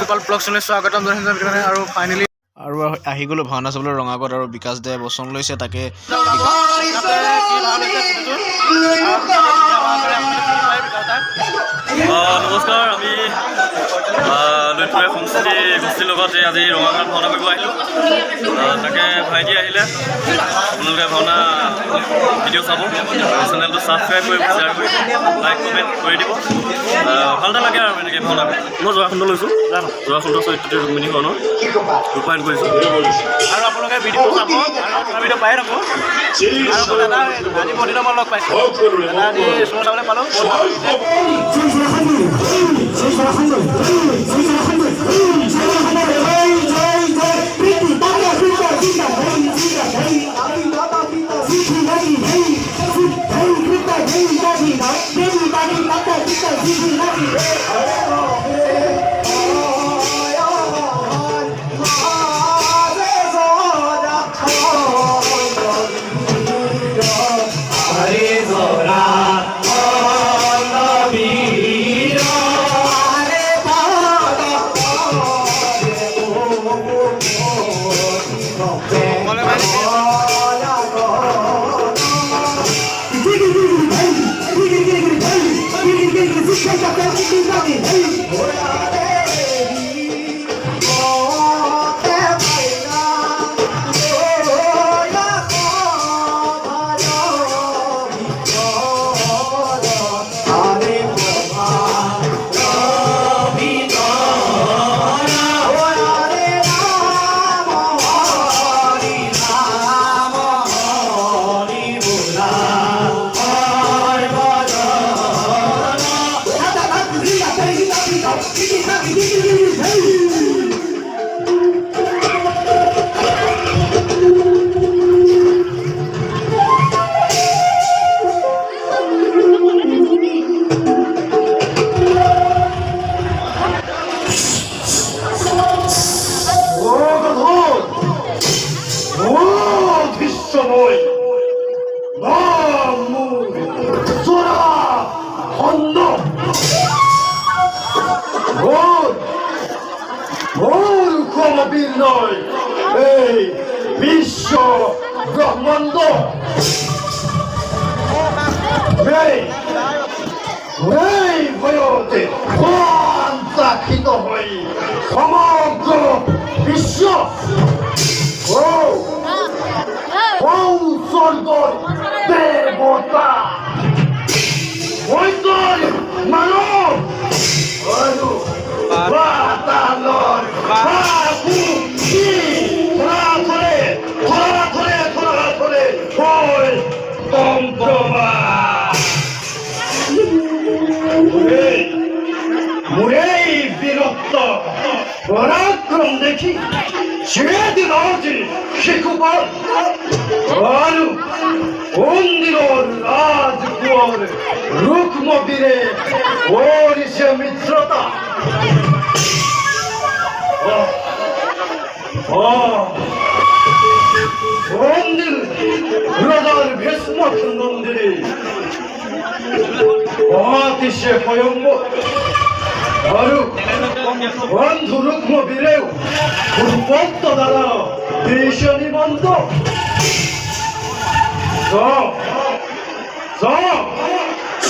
Gopal blog channel স্বাগতম আৰু finally আৰু আহি গ'লো ভাওনা চাবলৈ ৰঙাগড় আৰু বিকাশ দে বচন লৈছে তাকে নমস্কাৰ আমি লুইথুৰে সংস্কৃতি গোষ্ঠীৰ লগত আজি ৰঙাগড়ত ভাওনা কৰিব আহিলোঁ তাকে ভাইটি আহিলে আপোনালোকে ভাওনা ভিডিঅ' চাব চেনেলটো ছাবস্ক্ৰাইব কৰিব শ্বেয়াৰ কৰিব লাইক কমেণ্ট কৰি দিব ভাল এটা লাগে আৰু এনেকৈ ভাওনা মই জয়াখুণ্ড লৈছোঁ জয়াখুণ্ড চৰিত্ৰটো ৰুক্মিণীখনৰ ৰূপায়ণ কৰিছোঁ আৰু আপোনালোকে ভিডিঅ'টো চাব আৰু ভিডিঅ' পাই থাকোঁ আৰু দাদা আজি বহুদিনৰ মই লগ পাইছোঁ দাদা আজি শ্ব' চাবলৈ পালোঁ বিশ্ব ব্রহ্মাণ্ড ভয়তে সন্ত্ৰাসিত হৈ সমগ্ৰ বিশ্ব স্বৰ্গৰ দেৱতা মৈত্ৰৰ মানৱ আৰু পাতালৰ পরাক্রম দেখি সেদিন আজি শিশুপাল আৰু মন্দিৰৰ ৰাজকুঁৱৰ ৰুক্মবীৰে কৰিছে মিত্ৰতা মন্দিৰ ৰজাৰ ভীষ্মক মন্দিৰে অতিশে ভয়ংকৰ আৰু বন্ধু ৰুক্মবীৰেও পূৰ্বত্ব দ্বাৰা দেশ নিমন্ত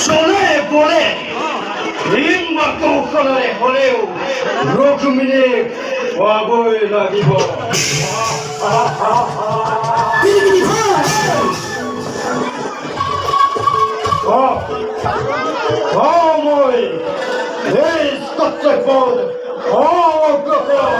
চলে পৰে হিম্ম কৌশলেৰে হ'লেও ৰুক্মিণীক পাবই লাগিব মই এই কৰ্তব্যত অগ্ৰসৰ